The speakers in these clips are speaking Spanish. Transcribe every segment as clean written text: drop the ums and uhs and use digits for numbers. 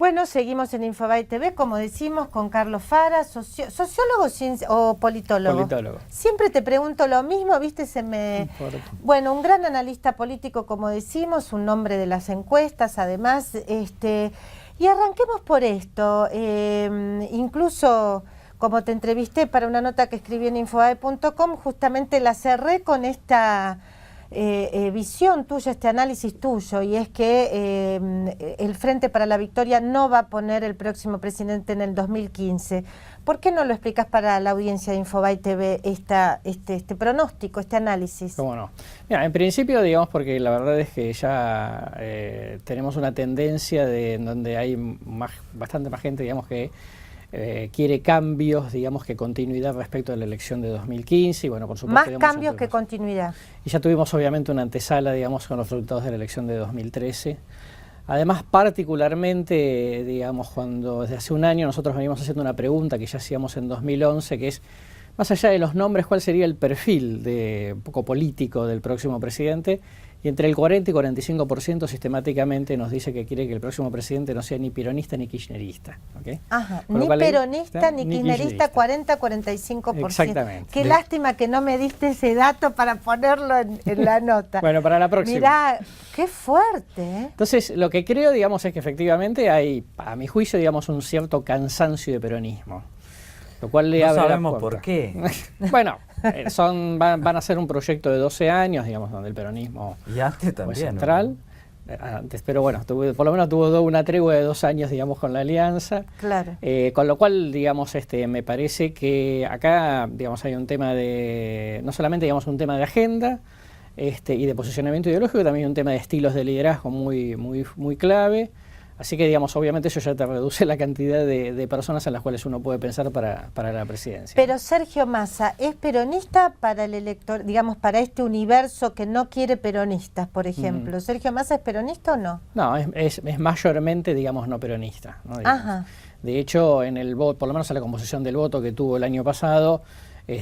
Bueno, seguimos en Infobae TV, como decimos, con Carlos Fara, sociólogo o politólogo. Politólogo. Siempre te pregunto lo mismo, ¿viste? Bueno, un gran analista político, como decimos, un nombre de las encuestas, además. Y arranquemos por esto. Incluso, como te entrevisté para una nota que escribí en Infobae.com, justamente la cerré con esta visión tuya, este análisis tuyo, y es que el Frente para la Victoria no va a poner el próximo presidente en el 2015. ¿Por qué no lo explicas para la audiencia de Infobae TV este pronóstico, este análisis? ¿Cómo no? Mira, en principio, digamos, porque la verdad es que ya tenemos una tendencia en donde hay bastante más gente, digamos, que quiere cambios, digamos, que continuidad respecto a la elección de 2015 y bueno, por supuesto... Más cambios que continuidad. Y ya tuvimos obviamente una antesala, digamos, con los resultados de la elección de 2013. Además, particularmente, digamos, cuando desde hace un año nosotros venimos haciendo una pregunta que ya hacíamos en 2011, que es, más allá de los nombres, ¿cuál sería el perfil un poco político del próximo presidente? Y entre el 40 y 45% sistemáticamente nos dice que quiere que el próximo presidente no sea ni peronista ni kirchnerista. ¿Okay? Ajá, ni peronista ni kirchnerista, 40-45%. Exactamente. Qué lástima que no me diste ese dato para ponerlo en la nota. Bueno, para la próxima. Mirá, qué fuerte, ¿eh? Entonces, lo que creo, digamos, es que efectivamente hay, a mi juicio, digamos, un cierto cansancio de peronismo. Lo cual le abre sabemos por qué. Bueno, van a ser un proyecto de 12 años, digamos, donde el peronismo y antes también, fue central. Antes, pero bueno, por lo menos tuvo una tregua de 2 años, digamos, con la alianza. Claro. Con lo cual, digamos, me parece que acá, digamos, hay un tema de, no solamente, digamos, un tema de agenda y de posicionamiento ideológico, también un tema de estilos de liderazgo muy clave. Así que, digamos, obviamente eso ya te reduce la cantidad de personas en las cuales uno puede pensar para la presidencia. Pero Sergio Massa, ¿es peronista para el elector, digamos, para este universo que no quiere peronistas, por ejemplo? ¿Sergio Massa es peronista o no? No, es mayormente, digamos, no peronista, ¿no? Ajá. De hecho, en el voto, por lo menos en la composición del voto que tuvo el año pasado,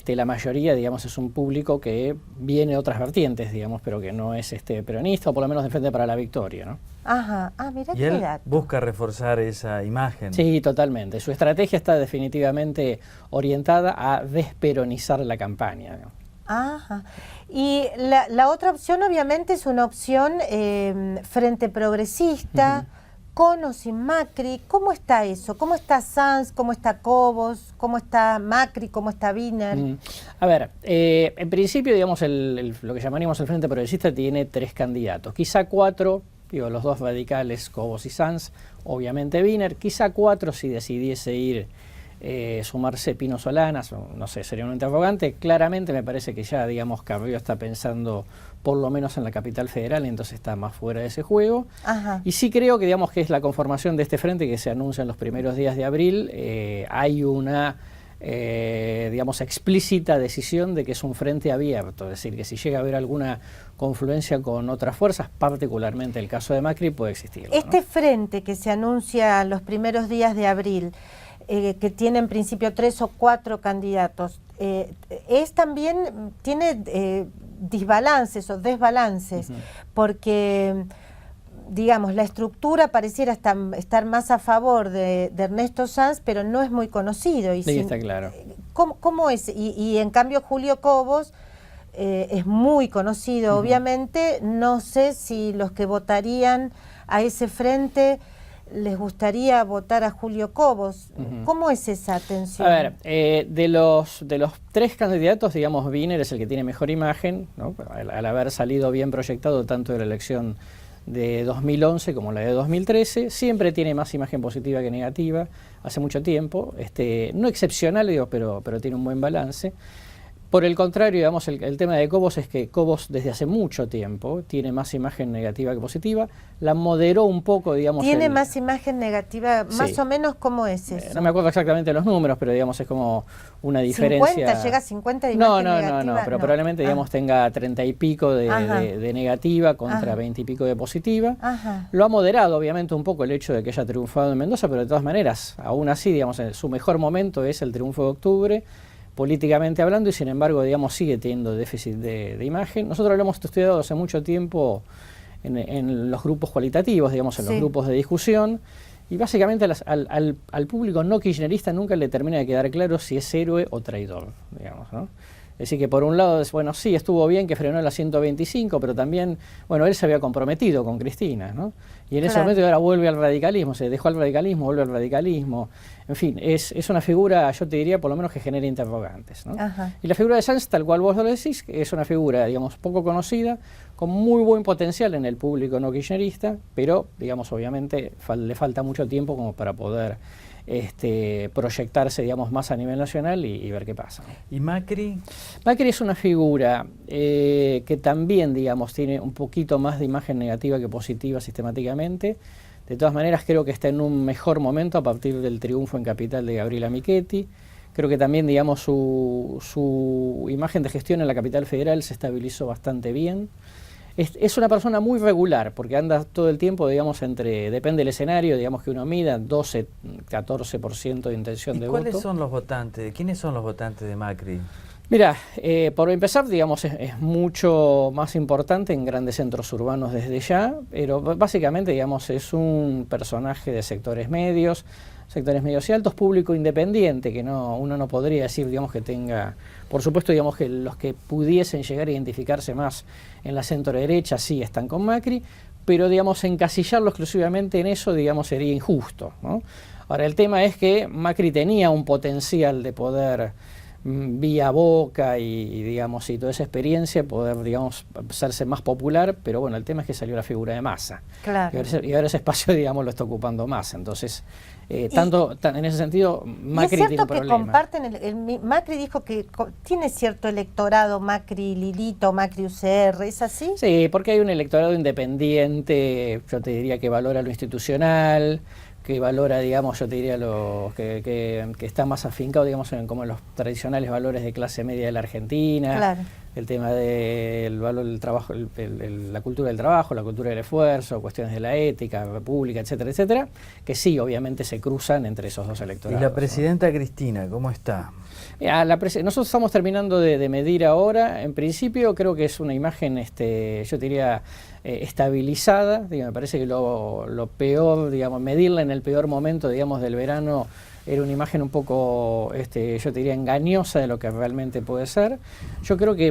la mayoría, digamos, es un público que viene de otras vertientes, digamos, pero que no es peronista, o por lo menos defiende para la victoria, ¿no? Ajá, mira qué dato. Busca reforzar esa imagen. Sí, totalmente. Su estrategia está definitivamente orientada a desperonizar la campaña, ¿no? Ajá. Y la otra opción, obviamente, es una opción frente progresista, con o sin Macri. ¿Cómo está eso? ¿Cómo está Sanz? ¿Cómo está Cobos? ¿Cómo está Macri? ¿Cómo está Wiener? A ver, en principio, digamos, lo que llamaríamos el Frente Progresista tiene 3 candidatos, quizá 4, los 2 radicales, Cobos y Sanz, obviamente Wiener, quizá 4 si decidiese ir, sumarse Pino Solanas, no sé, sería un interrogante. Claramente me parece que ya, digamos, Carrió está pensando por lo menos en la capital federal, entonces está más fuera de ese juego. Ajá. Y sí creo que, digamos, que es la conformación de este frente que se anuncia en los primeros días de abril. Hay una, digamos, explícita decisión de que es un frente abierto, es decir, que si llega a haber alguna confluencia con otras fuerzas, particularmente el caso de Macri, puede existir, ¿no? Este frente que se anuncia los primeros días de abril, que tiene en principio 3 o 4 candidatos, tiene desbalances porque, digamos, la estructura pareciera estar más a favor de Ernesto Sanz, pero no es muy conocido. Y sí, está claro. ¿Cómo es? Y en cambio Julio Cobos es muy conocido, obviamente. No sé si los que votarían a ese frente les gustaría votar a Julio Cobos. ¿Cómo es esa tensión? A ver, de los 3 candidatos, digamos, Wiener es el que tiene mejor imagen, ¿no? Al haber salido bien proyectado tanto de la elección de 2011 como la de 2013, siempre tiene más imagen positiva que negativa, hace mucho tiempo, no excepcional, digo, pero tiene un buen balance. Por el contrario, digamos, el tema de Cobos es que Cobos desde hace mucho tiempo tiene más imagen negativa que positiva, la moderó un poco, digamos. ¿Tiene más imagen negativa? Más o menos, ¿cómo es eso? No me acuerdo exactamente los números, pero digamos es como una diferencia. ¿50? ¿Llega a 50 de imagen negativa? No, pero probablemente, digamos, tenga 30 y pico de negativa contra 20 y pico de positiva. Lo ha moderado, obviamente, un poco el hecho de que haya triunfado en Mendoza, pero de todas maneras, aún así, digamos, su mejor momento es el triunfo de octubre, políticamente hablando, y sin embargo, digamos, sigue teniendo déficit de imagen. Nosotros lo hemos estudiado hace mucho tiempo en los grupos cualitativos, digamos, en los grupos de discusión, Y básicamente al público no kirchnerista nunca le termina de quedar claro si es héroe o traidor, digamos, ¿no? Es decir, que por un lado, bueno, sí, estuvo bien que frenó la 125, pero también, bueno, él se había comprometido con Cristina, ¿no? Y en ese momento ahora vuelve al radicalismo, se dejó al radicalismo, vuelve al radicalismo. En fin, es una figura, yo te diría, por lo menos que genera interrogantes, ¿no? Y la figura de Sanz, tal cual vos lo decís, es una figura, digamos, poco conocida, con muy buen potencial en el público no kirchnerista, pero, digamos, obviamente le falta mucho tiempo como para poder proyectarse, digamos, más a nivel nacional y ver qué pasa. ¿Y Macri? Macri es una figura que también, digamos, tiene un poquito más de imagen negativa que positiva sistemáticamente. De todas maneras, creo que está en un mejor momento a partir del triunfo en Capital de Gabriela Michetti. Creo que también, digamos, su imagen de gestión en la Capital Federal se estabilizó bastante bien. Es una persona muy regular, porque anda todo el tiempo, digamos, depende del escenario, digamos que uno mida 12, 14% de intención de voto. ¿Y cuáles son los votantes? ¿Quiénes son los votantes de Macri? Mira, por empezar, digamos, es mucho más importante en grandes centros urbanos desde ya, pero básicamente, digamos, es un personaje de sectores medios y altos, público independiente, que uno no podría decir, digamos, que tenga, por supuesto, digamos, que los que pudiesen llegar a identificarse más en la centro derecha sí están con Macri, pero, digamos, encasillarlo exclusivamente en eso, digamos, sería injusto, ¿no? Ahora, el tema es que Macri tenía un potencial de poder, vía Boca digamos, y toda esa experiencia, poder, digamos, hacerse más popular, pero bueno, el tema es que salió la figura de Massa. Claro. Y ahora ese espacio, digamos, lo está ocupando Massa. Entonces, en ese sentido, Macri tiene un problema. Es cierto que comparten, Macri dijo que tiene cierto electorado, Macri Lilito, Macri UCR, ¿es así? Sí, porque hay un electorado independiente, yo te diría que valora lo institucional, que valora, digamos, yo te diría que está más afincado, digamos, como en los tradicionales valores de clase media de la Argentina. Claro. El tema del valor del trabajo, la cultura del trabajo, la cultura del esfuerzo, cuestiones de la ética, república, etcétera, etcétera, que sí, obviamente se cruzan entre esos dos electorados. ¿Y la presidenta Cristina, cómo está? Nosotros estamos terminando de medir ahora. En principio creo que es una imagen, yo diría, estabilizada. Me parece que lo peor, digamos, medirla en el peor momento, digamos, del verano, era una imagen un poco, yo diría, engañosa de lo que realmente puede ser. Yo creo que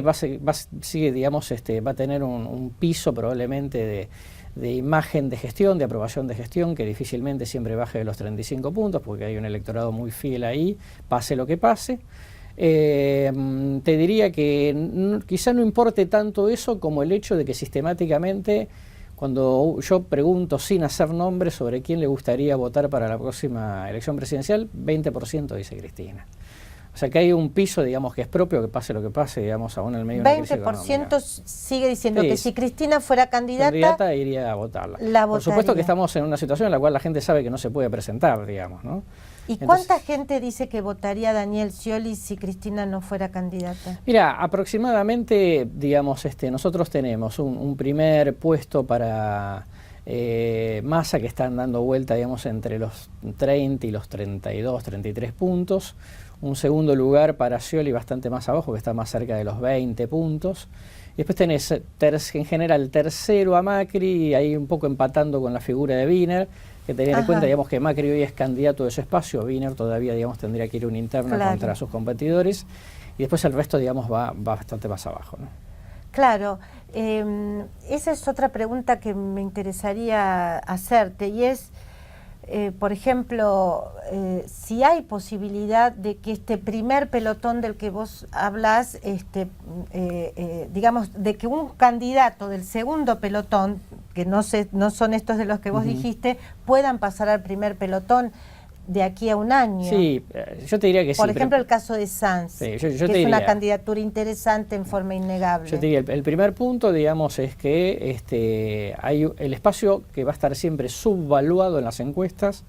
sigue, digamos, va a tener un piso probablemente de imagen de gestión, de aprobación de gestión, que difícilmente siempre baje de los 35 puntos, porque hay un electorado muy fiel ahí, pase lo que pase. Te diría que quizá no importe tanto eso como el hecho de que sistemáticamente, cuando yo pregunto sin hacer nombres sobre quién le gustaría votar para la próxima elección presidencial, 20% dice Cristina. O sea que hay un piso, digamos, que es propio, que pase lo que pase, digamos, aún en el medio de una crisis económica. 20% sigue diciendo que si Cristina fuera candidata iría a votarla. Por supuesto que estamos en una situación en la cual la gente sabe que no se puede presentar, digamos, ¿no? ¿Y cuánta gente dice que votaría a Daniel Scioli si Cristina no fuera candidata? Mira, aproximadamente, digamos, nosotros tenemos un primer puesto para Massa, que están dando vuelta, digamos, entre los 30 y los 32, 33 puntos. Un segundo lugar para Scioli bastante más abajo, que está más cerca de los 20 puntos. Y después tenés en general tercero a Macri, ahí un poco empatando con la figura de Wiener, que tener en cuenta, digamos, que Macri hoy es candidato de su espacio, Wiener todavía, digamos, tendría que ir una interna contra sus competidores, y después el resto, digamos, va bastante más abajo, ¿no? Claro, esa es otra pregunta que me interesaría hacerte, y es, por ejemplo, si hay posibilidad de que este primer pelotón del que vos hablás, digamos, de que un candidato del segundo pelotón, que no son estos de los que vos dijiste, puedan pasar al primer pelotón de aquí a un año. Sí, yo te diría que sí. Por ejemplo, el caso de Sanz, sí, que es una candidatura interesante en forma innegable. Yo te diría, el primer punto, digamos, es que hay el espacio que va a estar siempre subvaluado en las encuestas,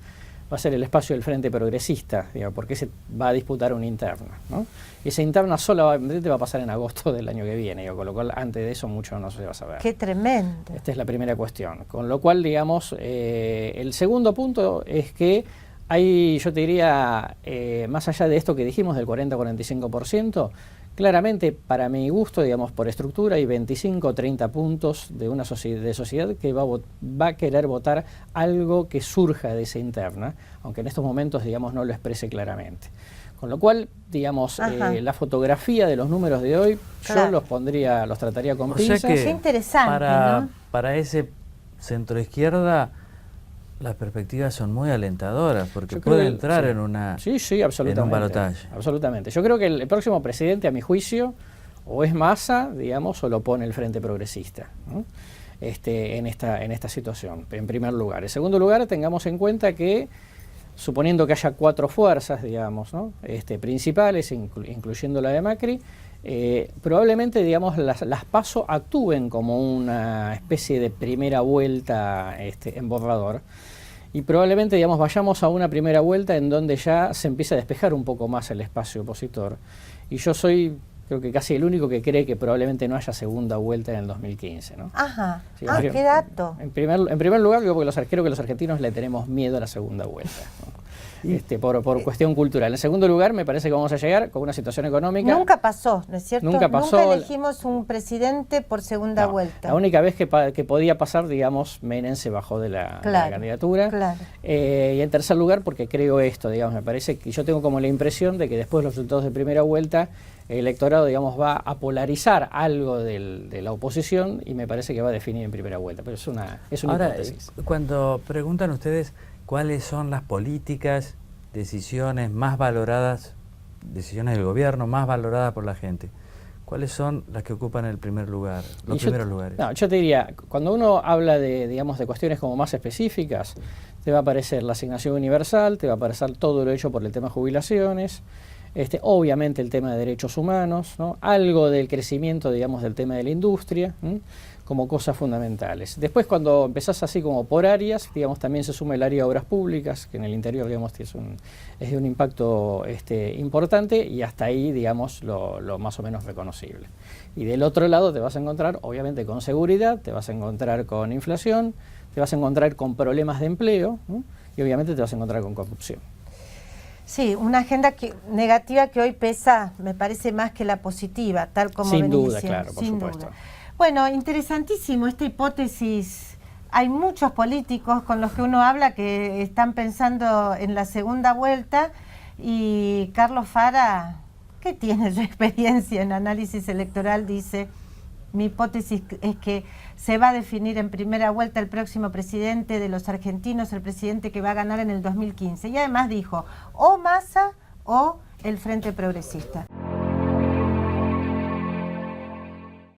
va a ser el espacio del Frente Progresista, digamos, porque se va a disputar una interna, ¿no? Y esa interna solamente va a pasar en agosto del año que viene, con lo cual antes de eso mucho no se va a saber. ¡Qué tremendo! Esta es la primera cuestión. Con lo cual, digamos, el segundo punto es que hay, yo te diría, más allá de esto que dijimos del 40-45%, Claramente, para mi gusto, digamos, por estructura, hay 25 o 30 puntos de una sociedad que va a querer votar algo que surja de esa interna, aunque en estos momentos, digamos, no lo exprese claramente. Con lo cual, digamos, la fotografía de los números de hoy, yo los trataría con pinzas. Que es interesante, para ese centro-izquierda, las perspectivas son muy alentadoras, porque puede entrar en una absolutamente, en un balotaje. Absolutamente. Yo creo que el próximo presidente, a mi juicio, o es Massa, digamos, o lo pone el Frente Progresista, ¿no? En esta situación, en primer lugar. En segundo lugar, tengamos en cuenta que, suponiendo que haya 4 fuerzas, digamos, ¿no? Principales, incluyendo la de Macri, probablemente, digamos, las PASO actúen como una especie de primera vuelta en borrador, y probablemente, digamos, vayamos a una primera vuelta en donde ya se empieza a despejar un poco más el espacio opositor, y yo soy, creo que casi el único que cree que probablemente no haya segunda vuelta en el 2015, ¿no? Ajá, Sí, qué dato. En primer lugar, digo, porque creo que los argentinos le tenemos miedo a la segunda vuelta, ¿no? Por cuestión cultural. En segundo lugar, me parece que vamos a llegar con una situación económica. Nunca pasó, ¿no es cierto? Nunca pasó. Nunca elegimos un presidente por segunda vuelta. La única vez que podía pasar, digamos, Menem se bajó de la candidatura. Claro. Y en tercer lugar, porque creo esto, digamos, me parece que yo tengo como la impresión de que después de los resultados de primera vuelta, el electorado, digamos, va a polarizar algo de la oposición, y me parece que va a definir en primera vuelta. Pero es una hipótesis. Cuando preguntan ustedes cuáles son las políticas, decisiones más valoradas, decisiones del gobierno más valoradas por la gente, ¿cuáles son las que ocupan el primer lugar, los primeros lugares? No, yo te diría, cuando uno habla digamos, de cuestiones como más específicas, te va a aparecer la asignación universal, te va a aparecer todo lo hecho por el tema jubilaciones, obviamente el tema de derechos humanos, ¿no? Algo del crecimiento, digamos, del tema de la industria, como cosas fundamentales. Después, cuando empezás así como por áreas, digamos, también se suma el área de obras públicas, que en el interior, digamos, es de un impacto importante, y hasta ahí, digamos, lo más o menos reconocible. Y del otro lado te vas a encontrar, obviamente, con seguridad, te vas a encontrar con inflación, te vas a encontrar con problemas de empleo, ¿no? Y obviamente te vas a encontrar con corrupción. Sí, una agenda negativa que hoy pesa, me parece, más que la positiva, tal como sin venís duda, diciendo. claro, por supuesto. Bueno, interesantísimo esta hipótesis. Hay muchos políticos con los que uno habla que están pensando en la segunda vuelta, y Carlos Fara, que tiene su experiencia en análisis electoral, dice: mi hipótesis es que se va a definir en primera vuelta el próximo presidente de los argentinos, el presidente que va a ganar en el 2015. Y además dijo, o Massa o el Frente Progresista.